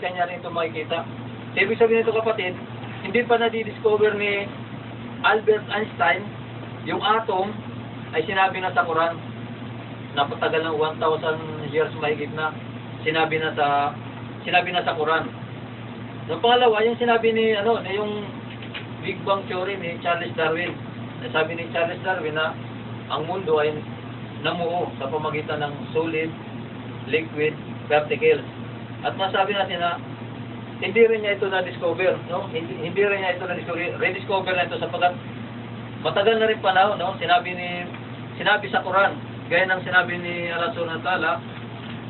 kanya rin ito makikita. So, ibig sabihin nito kapatid, hindi pa na-discover ni Albert Einstein yung atom ay sinabi na sa Quran. Napatagal ng 1,000 years mahigit na sinabi na sa Quran. Yung pangalawa, yung sinabi ni yung Big Bang Theory ni Charles Darwin. Sabi ni Charles Darwin na ang mundo ay namuo sa pamagitan ng solid, liquid, particles. At masabi natin na hindi rin niya ito na-discover, no? Hindi rin niya ito na-discover, rediscover na ito sapagkat matagal na rin panahon, no? Sinabi sa Quran, gaya ng sinabi ni Allah Subhanahu wa Ta'ala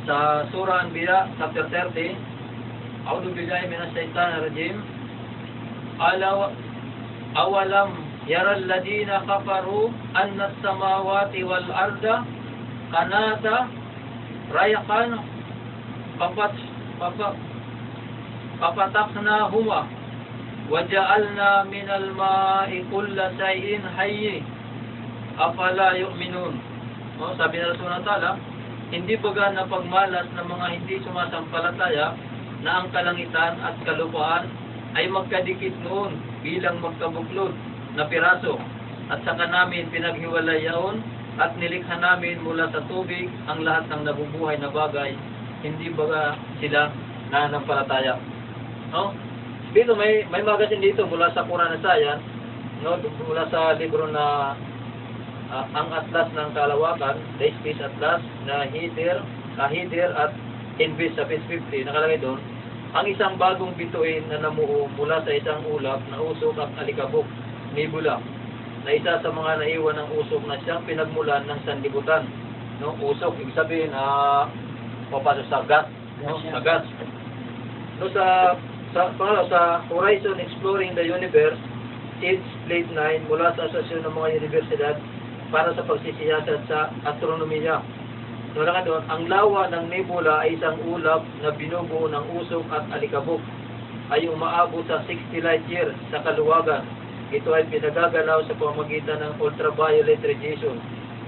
sa Surah Anbiya chapter 30, A'udhu billahi minash shaitanir rajim. Awalam yaral ladina kafaru anna as-samawati wal arda kanata rayakan papataknahuma waja'alna minal ma'i kulla shay'in hayy afala yu'minun. Sabi ng Rasulullah Ta'ala, hindi baga na pagmalas ng mga hindi sumasampalataya na ang kalangitan at kalupaan ay magkadikit noon bilang magkabuklod na piraso, at saka namin pinaghiwalay yaon at nilikha namin mula sa tubig ang lahat ng nabubuhay na bagay, hindi baga sila nananampalataya. No? Dito may magasin dito mula sa Quran na Science, no, mula sa libro na ang Atlas ng Kalawakan, The Space Atlas na Hidir at Invis sa page 50, nakalagay doon, ang isang bagong bituin na namuo mula sa isang ulap na usok at alikabok, nebula, na isa sa mga naiwan ng usok na siyang pinagmulan ng sanlibutan. No, usok, ibig sabihin, papasok sa gas, no, sa gas. No, sa Horizon Exploring the Universe, Age Plate 9, mula sa Asosasyon ng mga Universidad para sa pagsisiyasat sa astronomiya. So, doon, ang lawa ng nebula ay isang ulap na binubuo ng usok at alikabok, ay umaabot sa 60 light years sa kaluwagan. Ito ay pinagagalaw sa pamamagitan ng ultraviolet radiation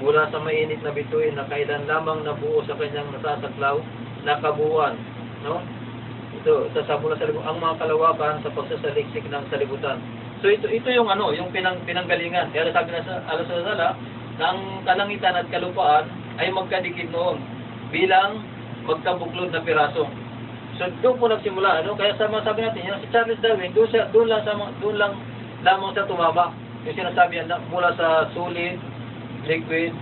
mula sa mainit na bituin na kailan lamang nabuo sa kanyang nasasaklaw na kabuuan. No? Ito sa mula sa ang mga kalawakan sa pagsasaliksik ng salibutan. So ito yung yung pinanggalingan. Kaya sabi na sa Allah Subhanahu wa Ta'ala, na ang kalangitan at kalupaan ay magkadikit noon bilang magkabuklod na piraso. So doon po nagsimula, kaya sabi natin, yung si Charles Darwin, doon lang lamang sa tumama. Yung sinasabi yan, mula sa solid, liquid,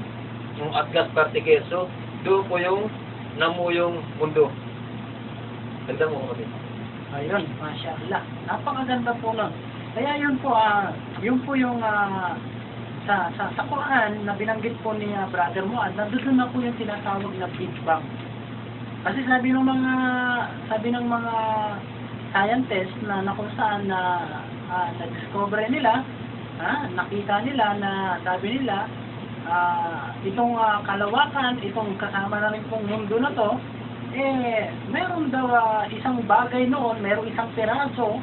at gas particles. So doon po yung namuyong mundo. Ganda mo kapatid. Ayun, Masya Allah. Napakaganda po nun. Kaya yun po yung sa Quran na binanggit po ni Brother Muad, nandun na po yung tinatawag na Big Bang. Kasi sabi ng mga scientists na kung saan na-discover nila, nakita nila na sabi nila, itong kalawakan, itong kasama na rin pong mundo na to, meron daw isang bagay noon, merong isang piraso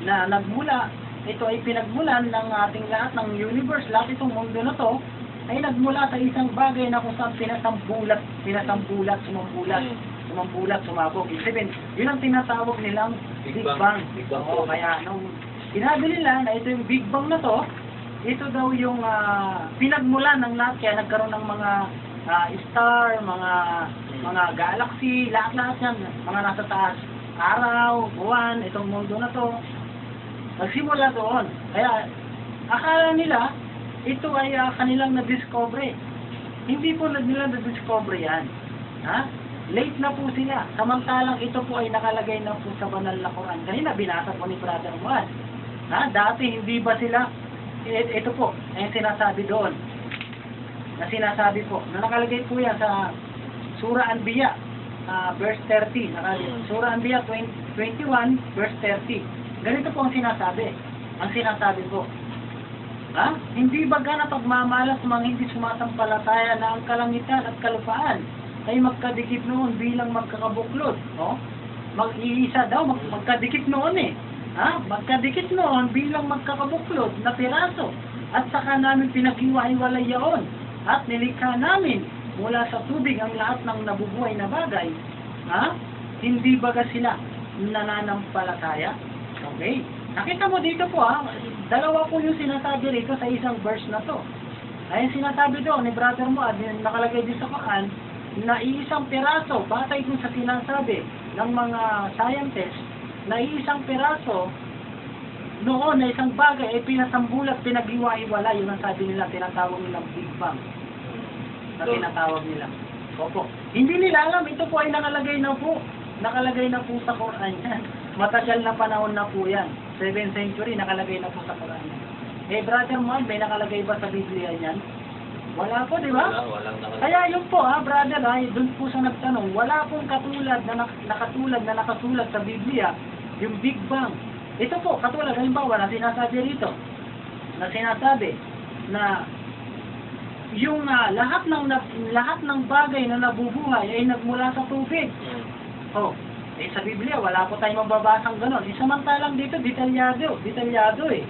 na nagmula. Ito ay pinagmulan ng ating lahat ng universe, lahat itong mundo na to ay nagmula sa isang bagay na kung saan sumambulat, sumabog. Ibig sabihin, yun ang tinatawag nilang Big Bang. Oo, kaya nung sinabi nila na ito yung Big Bang na to, ito daw yung pinagmulan ng lahat, kaya nagkaroon ng mga star, mga galaxy, lahat-lahat yan, mga nasa taas, araw, buwan, itong mundo na to. Nagsimula doon. Kaya, akala nila, ito ay kanilang na-discover. Hindi po nila na-discover yan. Late na po sila. Samantalang ito po ay nakalagay na po sa banal na Quran. Kanina, binasa po ni Brother Muad. Dati, hindi ba sila, ito po, ay sinasabi doon. Na sinasabi po, na nakalagay po yan sa Surah Anbiya, verse 30. Surah Anbiya 21, verse 30. Ganito po ang sinasabi. Ang sinasabi po, hindi baga na pagmamalas ng mga hindi sumasampalataya na ang kalangitan at kalupaan ay magkadikit noon bilang magkakabuklod. Mag-iisa daw, magkadikit noon magkadikit noon bilang magkakabuklod na piraso. At saka namin pinaghiwa-hiwalay yaon at nilikha namin mula sa tubig ang lahat ng nabubuhay na bagay. Hindi baga sila nananampalataya. Okay. Nakita mo dito po dalawa po yung sinasabi rito sa isang verse na to. Ay sinasabi doon ni Brother Muad, nakalagay din sa Quran, na iisang piraso, batay kung sa sinasabi ng mga scientists, na iisang piraso noon na isang bagay ay pinasambulat, pinaghiwa-hiwala, yun ang sabi nila, tinatawag nilang Big Bang. Na tinatawag nila. Opo. Hindi nila alam, ito po ay nakalagay na po. Nakalagay na po sa Quran yan. Matagal na panahon na po yan. 7th century, nakalagay na po sa Quran yan. Brother Muad, may nakalagay ba sa Biblia yan? Wala po, di ba? Walang nakalagay. Kaya yun po, brother, doon po sa nagtanong, wala pong katulad na nakasulat sa Biblia, yung Big Bang. Ito po, katulad, halimbawa, na sinasabi rito, na sinasabi, na yung lahat ng bagay na nabubuhay ay nagmula sa tubig. Sa Biblia, wala po tayong mababasang gano'n. Samantalang dito, detalyado eh.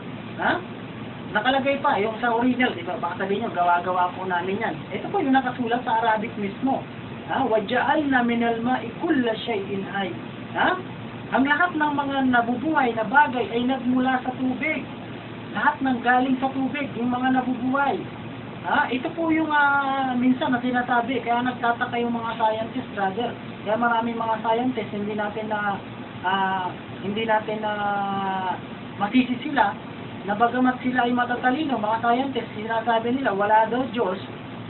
Nakalagay pa, yung sa original, di ba? Baka sabihin nyo, gawa-gawa po namin yan. Ito po yung nakasulat sa Arabic mismo. وَجَعَلْنَا مِنَ الْمَاءِ كُلَّ شَيْءٍ حَيٍّ. Ang lahat ng mga nabubuhay na bagay ay nagmula sa tubig. Lahat ng galing sa tubig, yung mga nabubuhay. Ito po yung minsan na sinasabi, kaya nagtataka yung mga scientists, brother. Kaya maraming mga scientists, hindi natin na masisi sila, na bagamat sila ay matatalino, mga scientists, sinasabi nila, wala daw Diyos,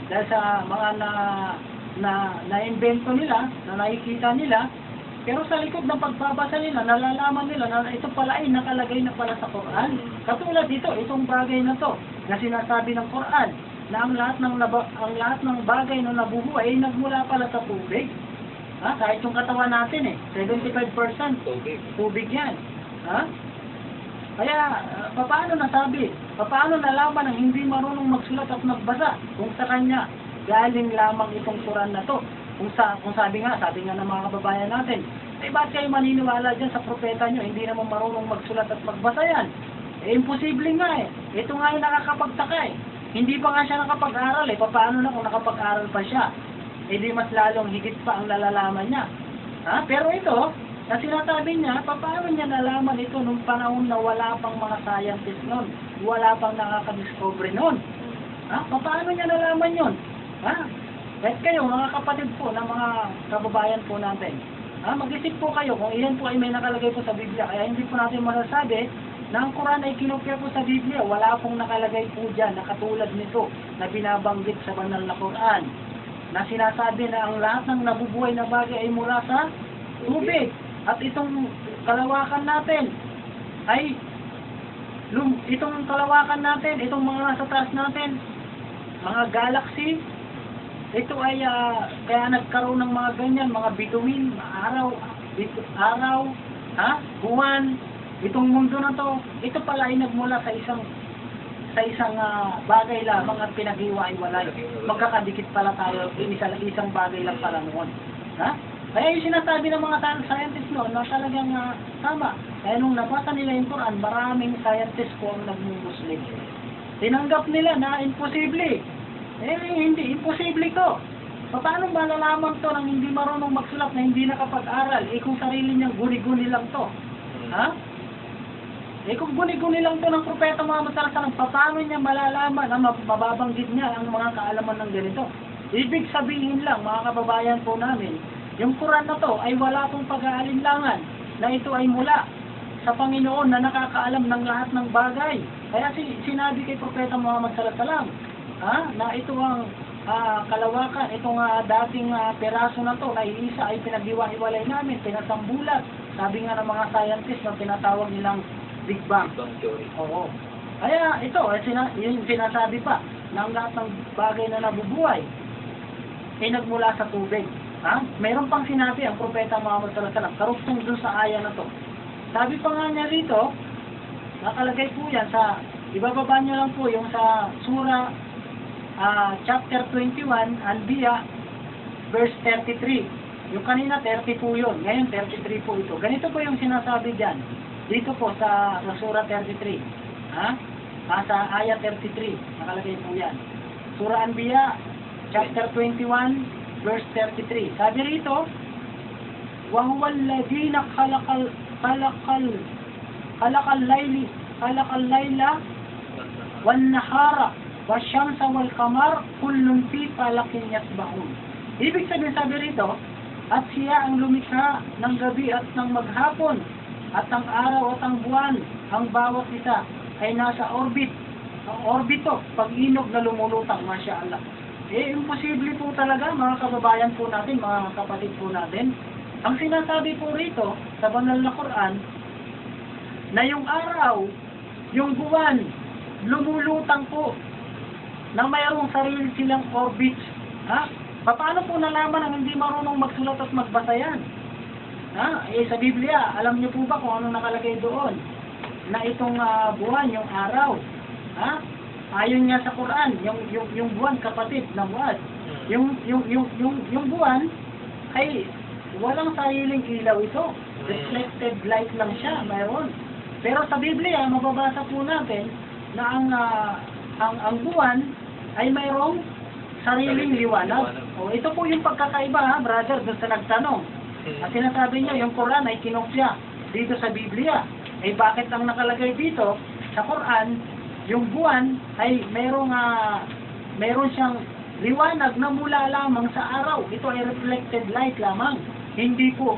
dahil sa mga na-invento nila, na nakikita nila, pero sa likod ng pagbabasa nila, nalalaman nila na ito pala ay nakalagay na pala sa Quran. Katulad dito, itong bagay na to, na sinasabi ng Quran, na ang lahat ng bagay na nabubuhay ay nagmula pala sa tubig. Kahit yung katawan natin 75% tubig yan. Kaya, paano nasabi? Paano nalaman ng hindi marunong magsulat at magbasa kung sa kanya galing lamang itong Quran na to? Kung sabi nga ng mga kababayan natin, ba't kayo maniniwala dyan sa propeta nyo? Hindi naman marunong magsulat at magbasa yan. Imposible nga Ito nga yung nakakapagtaka Hindi pa nga siya nakapag-aral Paano na kung nakapag-aral pa siya? Di mas lalong higit pa ang nalalaman niya. Pero ito, na sinasabi niya, paano niya nalaman ito nung panahon na wala pang mga scientists noon? Wala pang nakakadiscover noon? Paano niya nalaman yun? Kahit kayo, mga kapatid po, ng mga kababayan po natin, mag-isip po kayo kung iyan po ay may nakalagay po sa Biblia. Kaya hindi po natin masasabi na ang Quran ay kinopya po sa Biblia. Wala pong nakalagay po dyan na katulad nito na binabanggit sa banal na Quran. Na sinasabi na ang lahat ng nabubuhay na bagay ay mula sa tubig. At itong kalawakan natin ay itong mga nasa taas natin, mga galaxy, ito ay kaya nagkaroon ng mga ganyan, mga bituin, araw, buwan, itong mundo na to, ito pala ay nagmula sa isang bagay lamang at pinaghiwa-hiwalay. Magkakadikit pala tayo, isang bagay lang pala noon. Kaya yung sinasabi ng mga scientists noon na talagang tama. Kaya nung nabasa nila yung Quran, maraming scientists po ang nagmumuslim. Tinanggap nila na imposible. Hindi, imposible to. Paano malalaman to nang hindi marunong magsulat na hindi nakapag-aral? Kung sarili niyang guni-guni lang to. Kung guni-guni lang to ng Propeta Muhammad sallallahu alaihi wasallam, paano niya malalaman na mababanggit niya ang mga kaalaman ng ganito? Ibig sabihin lang, mga kababayan po namin, yung Quran na to ay wala pong pag-aalinlangan na ito ay mula sa Panginoon na nakakaalam ng lahat ng bagay. Kaya sinabi kay Propeta Muhammad sallallahu alaihi wasallam, na ito ang kalawakan, itong dating peraso na to na iisa ay pinaghiwa-hiwalay namin, pinasambulat. Sabi nga ng mga scientists na tinatawag nilang Big Bang. Oo. Kaya ito, yung sinasabi pa na ang lahat ng bagay na nabubuhay ay nagmula sa tubig. Mayroon pang sinabi ang Propeta Muhammad sallallahu alaihi wasallam, karugtong dun sa aya na to. Sabi pa nga niya rito, nakalagay po yan sa, ibababa niyo lang po yung sa Surah chapter 21, Anbiya, verse 33. Yung kanina 30 po yun, ngayon 33 po ito. Ganito po yung sinasabi dyan, dito po sa Surah 33. Sa ayat 33, nakalagay po yan. Surah Anbiya, chapter 21, verse 33. Sabi rito, wa huwa alladhina khalaqal layla wan nahara wasyamsa wal qamar kullun fi falakin yasbahun. Ibig sabihin, sabi rito, at siya ang lumikha ng gabi at ng maghapon, at ang araw at ang buwan, ang bawat isa ay nasa orbit. Ang orbito, pag-inog na lumulutang, Masya Allah. Imposible po talaga, mga kababayan po natin, mga kapatid po natin. Ang sinasabi po rito, sa banal na Quran, na yung araw, yung buwan, lumulutang po, na mayroong sarili silang orbit. Ha? Paano po nalaman ang hindi marunong magsulat at magbasa yan? Ha? Sa Biblia, alam niyo po ba kung ano nakalagay doon? Na itong buwan, yung araw. Ha? Ayon nga sa Quran, yung buwan, kapatid na buwan. Yung buwan ay walang sariling ilaw ito. Reflected light lang siya, mayroon. Pero sa Biblia, mababasa po natin na ang buwan ay mayroong sariling liwanag. O, ito po yung pagkakaiba, ha, brother, doon sa nagtanong. At sinasabi niyo, yung Quran ay kinopya dito sa Biblia. Bakit ang nakalagay dito sa Quran, yung buwan ay meron siyang liwanag na mula lamang sa araw. Ito ay reflected light lamang. Hindi po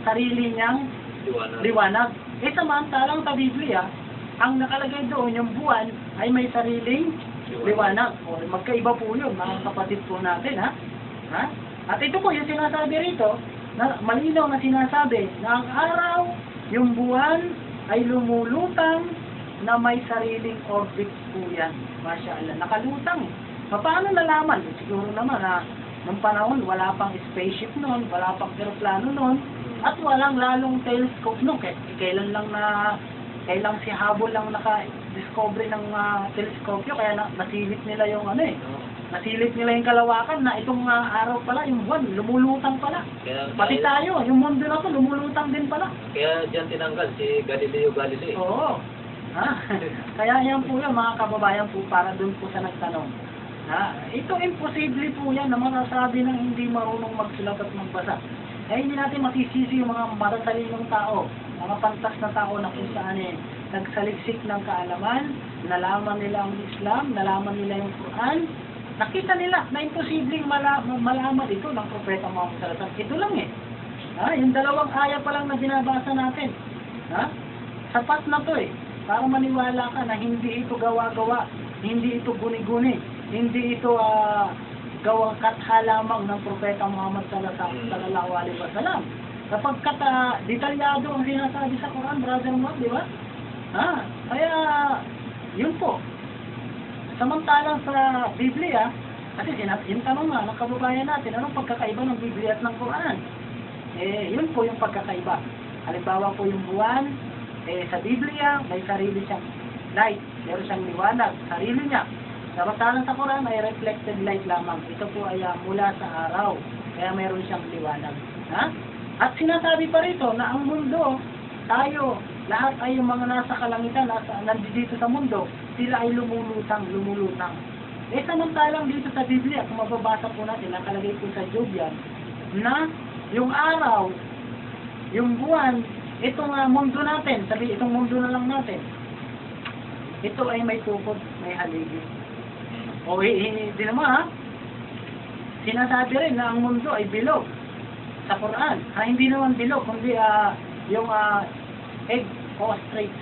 sarili niyang liwanag. Samantalang sa Biblia, ang nakalagay doon, yung buwan ay may sariling liwanag. O, magkaiba po yun, mga kapatid po natin, ha? At ito po yung sinasabi rito, na malinaw na sinasabi na ang araw, yung buwan ay lumulutang na may sariling orbit po yan. Masya Allah, nakalutang. Paano nalaman? Siguro naman na nung panahon, wala pang spaceship noon, wala pang aeroplano noon, at walang lalong telescope noon. Kailan si Hubble lang naka-discover ng teleskopyo, kaya nasilip nila yung nasilip nila yung kalawakan na itong araw pala, yung buwan, lumulutang pala. Pati tayo, yung mundo na to, lumulutang din pala. Kaya dyan tinanggal si Galileo Galilei. Oo. Kaya yan po yan, mga kababayan po, para dun po sa nagtanong. Ito imposible po yan na masasabi ng hindi marunong magsulat at magbasa. Hindi natin masisisi yung mga matatalinong tao, mga pantas na tao na kung saan nagsaliksik ng kaalaman, nalaman nila ang Islam, nalaman nila yung Quran, nakita nila na imposibleng malaman ito ng Propeta Muhammad sallallahu alaihi wasallam. Ito lang yung dalawang aya pa lang na binabasa natin. Sapat na to para maniwala ka na hindi ito gawa-gawa, hindi ito guni-guni, hindi ito gawang katha lamang ng Propeta Muhammad sallallahu alaihi wasallam. Kapag detalyado ang sinasabi sa Quran, brother mo, di ba? Kaya, yun po. Samantalang sa Biblia, kasi yung tanong nga ng kababayan natin, anong pagkakaiba ng Biblia at ng Quran? Yun po yung pagkakaiba. Halimbawa po yung buwan, sa Biblia, may sarili siyang light, meron siyang liwanag, sarili niya. Samantalang sa Quran, may reflected light lamang. Ito po ay mula sa araw, kaya meron siyang liwanag. At sinasabi pa rito na ang mundo, tayo, lahat ay yung mga nasa kalangitan, nandito sa mundo, sila ay lumulutang. Samantalang dito sa Biblia, kung mababasa po natin, nakalagay po sa Job yan, na yung araw, yung buwan, itong mundo natin, itong mundo na lang natin, ito ay may tukod, may haligi. Hindi naman sinasabi rin na ang mundo ay bilog sa Quran. Hindi naman bilog, kundi yung egg ostrich.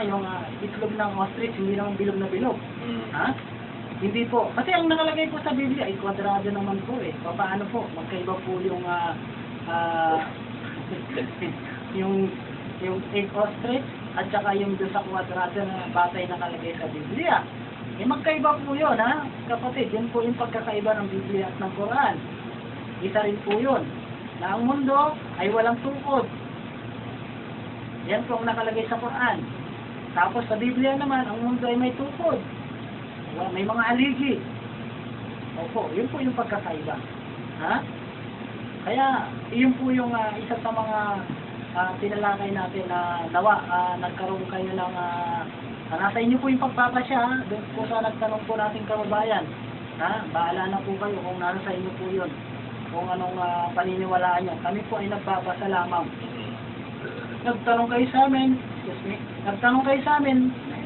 Yung itlog ng ostrich, hindi naman bilog na bilog. Hindi po. Kasi ang nakalagay po sa Biblia ay kwadrado naman po Paano po? Magkaiba po yung yung egg ostrich at saka yung doon sa kwadrado na batay nakalagay sa Biblia. Magkaiba po yun, kapatid. Yun po yung pagkakaiba ng Biblia at ng Quran. Isa rin po yun, na ang mundo ay walang tukod. Yan po ang nakalagay sa Quran. Tapos sa Biblia naman, ang mundo ay may tukod. May mga haligi. Opo, yun po yung pagkakaiba. Kaya, yun po yung isa sa mga tinalakay natin na nawa, nagkaroon kayo ng nasa inyo po yung pagpapasya, doon po sa nagtanong po nating kababayan. Bahala na po kayo kung nasa inyo po yun. kung anong paniniwalaan nyo. Kami po ay nagbabasa lamang. Nagtanong kayo sa amin,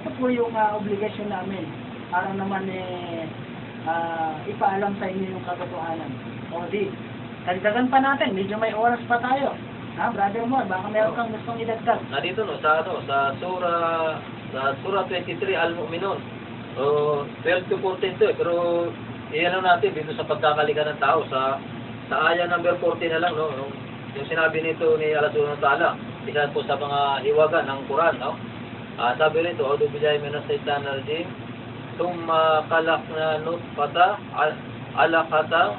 ito po yung obligasyon namin para naman ipaalam sa inyo yung katotohanan. O di, dagdagan pa natin, medyo may oras pa tayo. Brother Moore, baka meron kang gustong idagdag. Dito sa Surah 23 Al-Mu'minun. 12 to 14 to pero iyan natin dito sa pagkakalikan ng tao sa aya number 14 na lang, no? Yung sinabi nito ni Allah Subhanahu wa Ta'ala, isa po sa mga hiwaga ng Quran, no? Sabi nito, "A'udzu billahi minash shaitanir rajim. Tsumma khalaqna nutfata 'alaqata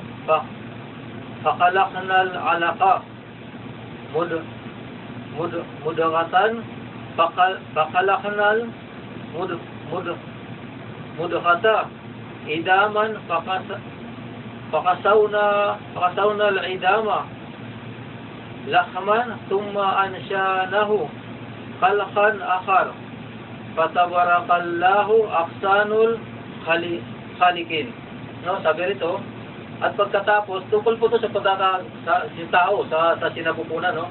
fakhalaqna al-'alaqa mudghatan fakhalaqna mudghata idaman fakasawna al-idama lahman thumma anshanahu khalqan akhar fatabarakallahu ahsanul khaliqin." No, sabi rito, at pagkatapos tungkol po to sa yung tao sa sinapupunan, no?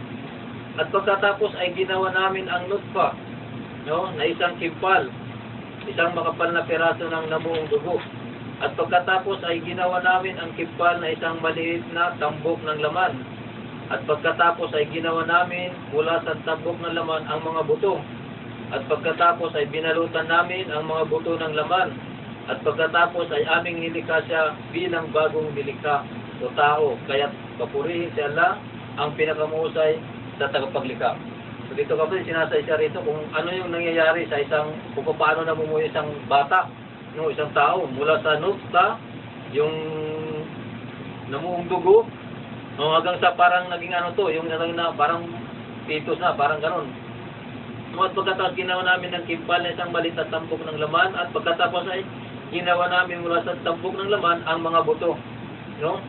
At pagkatapos ay ginawa namin ang nutfa, no, na isang kimpal, isang makapal na piraso ng namuong dugo. At pagkatapos ay ginawa namin ang kimpal na isang maliit na tambok ng laman. At pagkatapos ay ginawa namin mula sa tambok ng laman ang mga buto. At pagkatapos ay binalutan namin ang mga buto ng laman. At pagkatapos ay aming nilikha siya bilang bagong nilikha o tao. Kaya't papurihin si Allah ang pinakamuhusay sa tagapaglikha. So dito kapatid, sinasay siya rito kung ano yung nangyayari sa kung paano namumuhay isang bata, no, isang tao, mula sa nutfa, yung namuong dugo, no, hanggang sa parang naging yung parang fetus na, parang ganon. No, at pagkatapos ginawa namin ng kimpal na isang maliit na tampok ng laman, at pagkatapos ay ginawa namin mula sa tampok ng laman ang mga buto, no?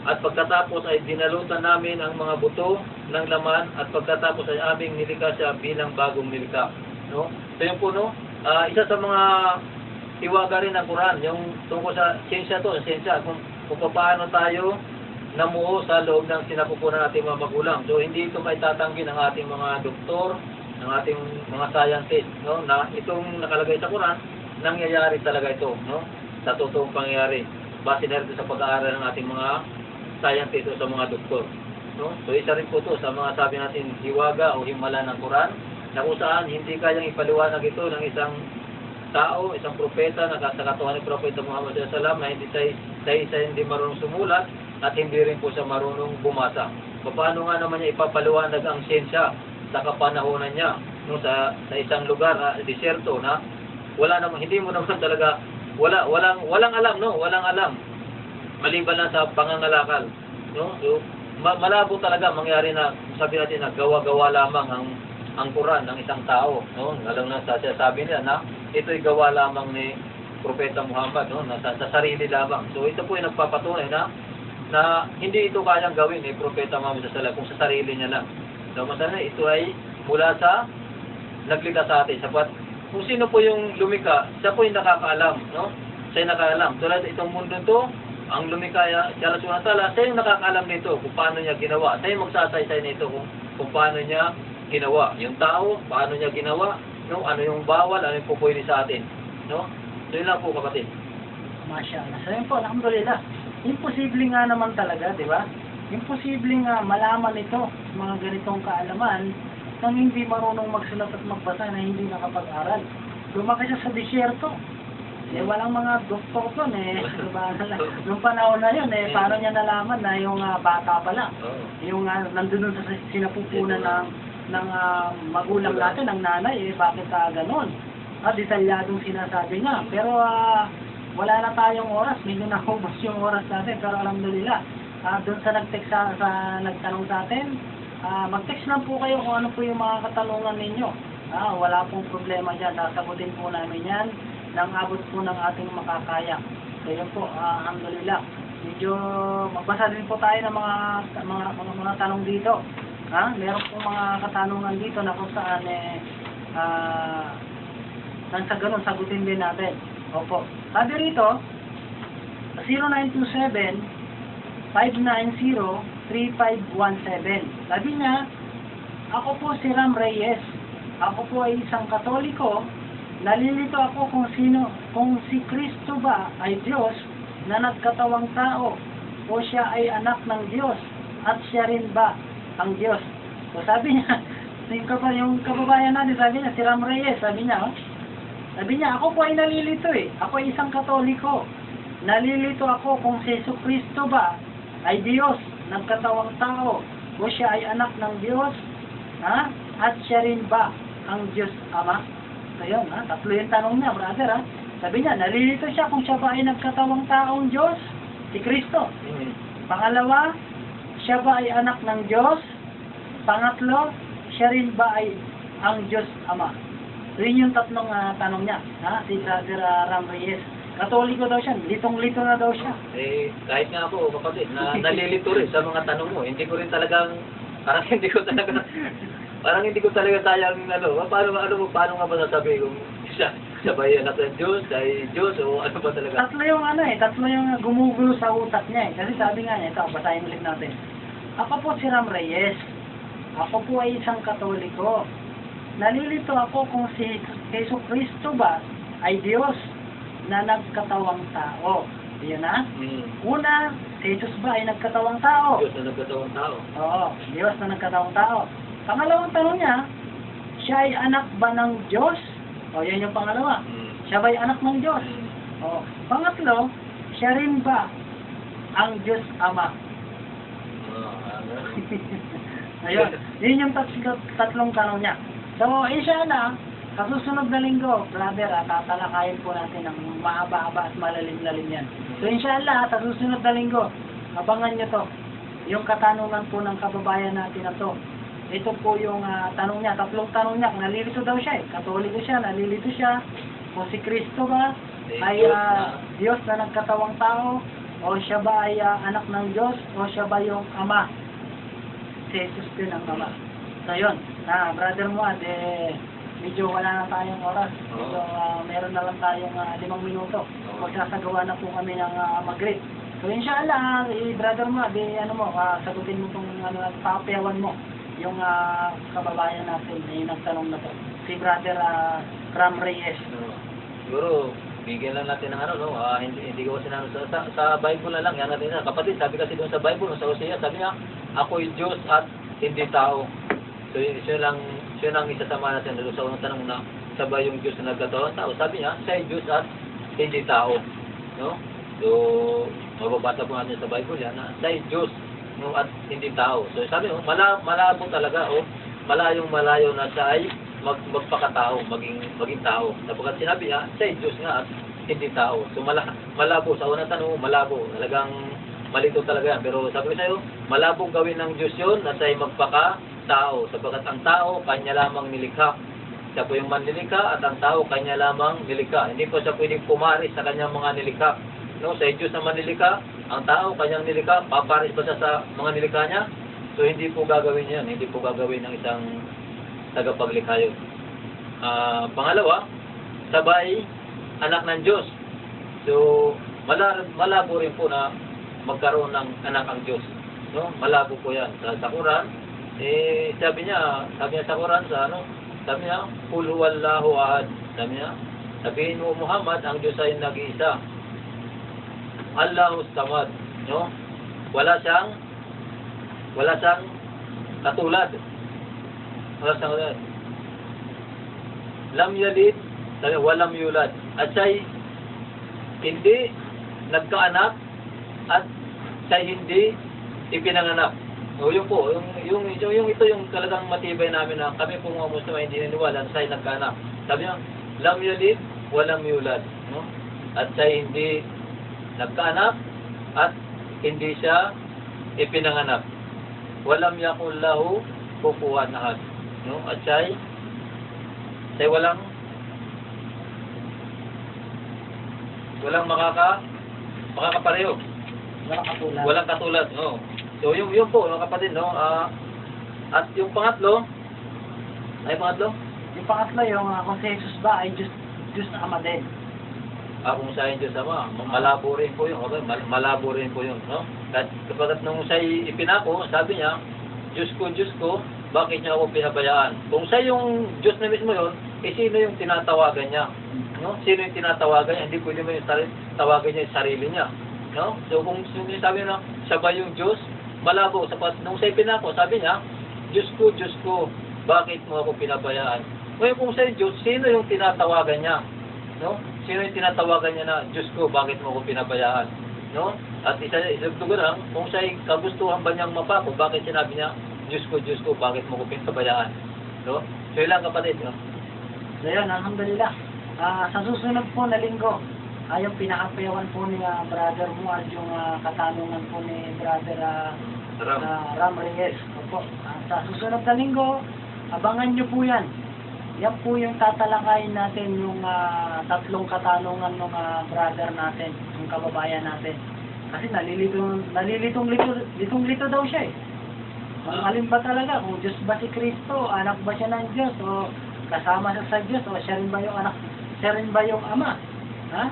At pagkatapos ay dinalutan namin ang mga buto ng laman, at pagkatapos ay aming nilikha siya bilang bagong nilikha, no? So yun po, no, isa sa mga hiwaga rin ng Quran, yung tungkol sa siyensya kung paano tayo namuo sa loob ng sinapupunan nating mga magulang. So hindi ito maitatanggi ng ating mga doktor, ng ating mga scientist, no, na itong nakalagay sa Quran, nangyayari talaga ito, no, sa totoong pangyayari. Base na rin sa pag-aaral ng ating mga scientist o sa mga doktor, no. So isa rin po ito sa mga sabi natin hiwaga o himala ng Quran, na kung saan hindi kayang ipaliwanag ito ng isang tao, isang propeta na kasakatuhan ni Propeta Muhammad sallallahu alaihi wasallam, na hindi hindi marunong sumulat at hindi rin po siya marunong bumasa. Paano nga naman niya ipapaliwanag ang siyensya sa kapanahonan niya, no, sa isang lugar, disyerto, na hindi mo naman talaga walang alam, no, walang alam maliban lang sa pangangalakal, no. So malabo talaga mangyari na sabi natin na gawa-gawa lamang ang Quran ng isang tao, no. Alam na sabi nila na ito'y gawa lamang ni Propeta Muhammad, no, na sa sarili lamang. So ito po ay nagpapatunay na hindi ito kayang gawin ni Propeta Muhammad sallallahu alaihi wasallam kung sa sarili niya lang. So masana ito ay mula sa naglikha sa atin, sapat kung sino po yung lumikha, siya po yung nakakaalam, no? Siya yung nakakaalam. Tulad itong mundo to, ang lumikha siya Allah Subhanahu wa Ta'ala, siya yung nakakaalam nito kung paano niya ginawa. Siya yung magsasaysay nito kung paano niya ginawa. Yung tao, paano niya ginawa, no? Ano yung bawal, ano yung pupwede sa atin, no? So yun lang po, kapatid. Masyaallah. So yun po, alhamdulillah. Imposible nga naman talaga, di ba? Imposible nga malaman ito, mga ganitong kaalaman, nang hindi marunong magsulat at magbasa, na hindi nakapag-aral. Lumaki siya sa disyerto. Walang mga doktor doon, diba? Nung panahon na yun, paano niya nalaman na yung bata pala, yung nandun sa sinapupunan ng magulang natin, ng nanay, bakit gano'n? Detalyadong sinasabi nga. Pero wala na tayong oras, medyo nakubos yung oras natin, pero alhamdulillah, doon sa nagtanong sa atin, mag-text lang po kayo kung ano po yung mga katanungan ninyo. Wala pong problema dyan, sasagutin po namin yan nang abot po ng ating makakaya. So yun po, alhamdulillah. Medyo magbasa din po tayo ng mga tanong dito. Meron po mga katanungan dito na kung saan nang sa ganun, sagutin din natin. Opo. Sabi rito, 0927 0917. Sabi niya, ako po si Ram Reyes. Ako po ay isang Katoliko. Nalilito ako kung si Kristo ba ay Diyos na nagkatawang tao o siya ay anak ng Diyos at siya rin ba ang Diyos. So sabi niya, yung kababayan natin, sabi niya, si Ram Reyes, sabi niya, sabi niya, ako po ay nalilito eh. Ako ay isang Katoliko. Nalilito ako kung si Kristo ba ay Diyos, nagkatawang tao, o siya ay anak ng Diyos, ha? At siya rin ba ang Diyos Ama? So yun, ha? Tatlo yung tanong niya, brother, ha? Sabi niya, nalilito siya kung siya ba ay nagkatawang taong Diyos, si Kristo. Pangalawa, siya ba ay anak ng Diyos? Pangatlo, siya rin ba ay ang Diyos Ama? So yun yung tatlong tanong niya, ha? Si Brother Ram Reyes. Katoliko daw siya, litong-lito na daw siya. Eh, kahit nga ako, kapatid, nalilito rin sa mga tanong mo. Hindi ko rin talagang, parang hindi ko talaga tayang, paano nga ba nasabi kung siya ba yung anak ng Diyos, ay Diyos, o ano ba talaga? Tatlo yung gumugulo sa utak niya eh. Kasi sabi nga niya, ito, basahin ulit natin. Ako po si Ram Reyes. Ako po ay isang Katoliko. Nalilito ako kung si Jesu Cristo ba ay Diyos na nagkatawang tao. Yun na. Una, si Jesus ba ay nagkatawang tao? Diyos na nagkatawang tao. Oo, Diyos na nagkatawang tao. Pangalawang tanong niya, siya ay anak ba ng Diyos? O, yan yung pangalawa. Siya ba ay anak ng Diyos? O, pangatlo, siya rin ba ang Diyos Ama? Ayun, yun yung tatlong tanong niya. So, inshallah, sa susunod na linggo, brother, tatalakayin po natin ang mahaba-haba at malalim-lalim yan. So, inshallah, sa susunod na linggo, abangan nyo to. Yung katanungan po ng kababayan natin na to. Ito po yung tanong niya, tatlong tanong niya. Nalilito daw siya eh. Katoliko siya, nalilito siya. Kung si Kristo ba ay Diyos na nagkatawang tao, o siya ba ay anak ng Diyos, o siya ba yung Ama? Si Jesus din ang Ama. So, yun. Brother mo, medyo wala na tayong oras. So, meron na lang tayong 5 minuto. Magsasagawa na po kami ng mag-greet. So, inshallah, brother mo, sagutin mo itong papayawan mo yung kababayan natin na nagtanong na to. Si Brother Ram Reyes. Siguro, bigyan lang natin ng hindi ko kasi sa Bible na lang, yan natin na. Kapatid, sabi kasi doon sa Bible, sa Hosea, sabi niya, ako'y Diyos at hindi tao. So, siya lang isasama natin doon sa unang tanong na sabay yung Diyos na nagkatawang tao. Sabi niya, siya ay Diyos at hindi tao. No? So, mababasa po natin sa Bible yan na siya ay Diyos at hindi tao. So, sabi mo, malabo talaga, malayong malayo na siya ay magpakatao, maging tao. Sapagkat sinabi niya, siya ay Diyos nga at hindi tao. So, malabo. Sa unang tanong, malabo. Talagang malito talaga yan. Pero sabi ko sa'yo, malabo gawin ng Diyos yun na siya ay magpakatao. Sapagkat ang tao, kanya lamang nilikha. Siya po yung manlilikha at ang tao, kanya lamang nilikha. Hindi po siya pwedeng pumaris sa kanyang mga nilikha. No, sa Diyos na manlilikha, ang tao, kanyang nilikha, paparis ba siya sa mga nilikha niya? So, hindi po gagawin yan. Hindi po gagawin ng isang tagapaglikha yun. Pangalawa, sabay, anak ng Diyos. So, malabo rin po na magkaroon ng anak ang Diyos. No? Malabo po yan. Sa Quran, sabi niya sa Quran, sabi niya, Qul huwallahu ahad. Sabihin mo, Muhammad, ang Diyos ay nag-iisa. Allahus samad. No? Wala siyang katulad. Lam yalid, walam yulad. At siya'y hindi nagkaanak at siya'y hindi ipinanganak. O yun po, ito yung talagang matibay namin na kami po mga Muslim ay hindi niniwala na siya'y nagkaanak. Sabi niya, lam yalid, walam yulad. No? At siya'y hindi nagkaanak at hindi siya ipinanganak. Walam yakul lahu kufuwan ahad. No? At siya'y walang makakapareho. Walang katulad. No? So yun po, mga kapatid, no? At yung pangatlo, Yung pangatlo, kung si Jesus ba ay Diyos na Ama din. Kung sa Diyos Ama, malabo rin po yun. Okay? Malabo rin po yun. No? At kapag nung siya ipinako, sabi niya, Diyos ko, bakit niyo ako pinabayaan? Kung siya yung Diyos na mismo yun, sino yung tinatawagan niya? No? Sino yung tinatawagan niya? Hindi pwede mo yung tawagan niya yung sarili niya. No? So kung sabi na, siya ba yung Diyos? Malabo. Nung siya ipinako, sabi niya, Diyos ko, bakit mo ako pinabayaan? Ngayon kung siya yung Diyos, sino yung tinatawagan niya? No? Sino yung tinatawagan niya na, Diyos ko, bakit mo ako pinabayaan? No? At isagto ko lang, kung siya'y kagustuhan ba niyang mapako, bakit sinabi niya, Diyos ko, bakit mo ko pinabayaan? No? So yun lang kapatid, no? So yun, alhamdulillah. Sa susunod po na linggo, yung pinakapayawan po ni Brother Muad, yung katanungan po ni Brother Ram Reyes. Opo. Sa susunod na linggo, abangan nyo po yan. Yan po yung tatalakayin natin, yung tatlong katanungan ng brother natin, yung kababayan natin. Kasi nalilitong-lito daw siya eh. Ang alin ba talaga, kung Diyos ba si Kristo, anak ba siya ng Diyos, o kasama siya sa Diyos, o siya rin ba yung anak, siya rin ba yung ama? Ha?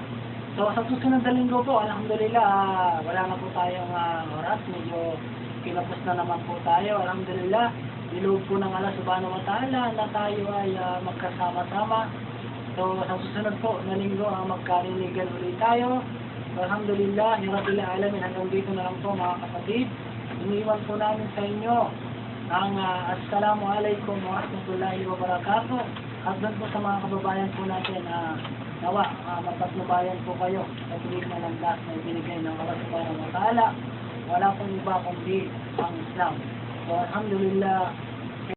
So sa susunod na linggo po, alhamdulillah, wala na po tayong oras, medyo kinapos na naman po tayo, alhamdulillah. Iloob po ng Allah subhanahu wa ta'ala na tayo ay magkasama-sama. So sa susunod po na linggo, magkaliligan ulit tayo. So, alhamdulillah, Rabbil Alamin, hanggang dito na lang po mga kapatid. Iniwan po namin sa inyo ang Assalamualaikum warahmatullahi wabarakatuh. At doon po sa mga kababayan po natin, nawa, mapatnubayan po kayo sa tuwing na landas na ibinigay ng Allah subhanahu wa ta'ala. Wala pong iba kundi ang Islam. So, alhamdulillah,